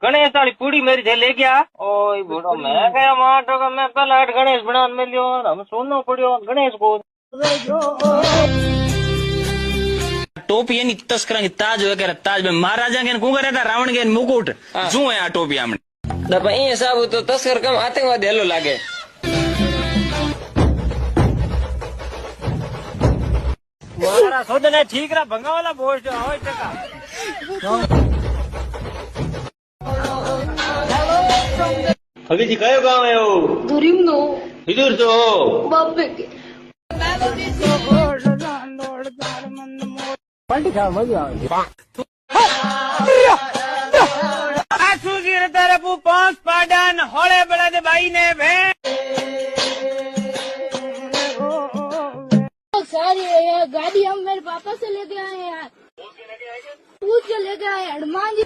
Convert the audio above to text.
गणेश वाली पूड़ी मेरी से ले गया। ओए बूढ़ो मैं गया वहां तो मैं पहला गणेश बना में लियो हम सुनना पड़ियो गणेश को टोपी एनी तस्करा ताज वगैरह ताज में महाराजा के कू करे था रावण के मुकुट શું હે આ ટોપી આમણે ના પણ એ હિસાબ તો તસ્કર કમ આતંકવાદી હેલો લાગે મારા સોદને ઠીકરા ભંગાવાલા બોલ છે હોય ટકા હવેથી કયો ગામ આવ્યો દુરીમનો વિદુર છો બાપે કે तरफ पांच पाडन होले बड़े भाई ने सारी है यार गाड़ी हम मेरे पापा से लेके आए हैं यार पूछ के लेके आए हनुमान जी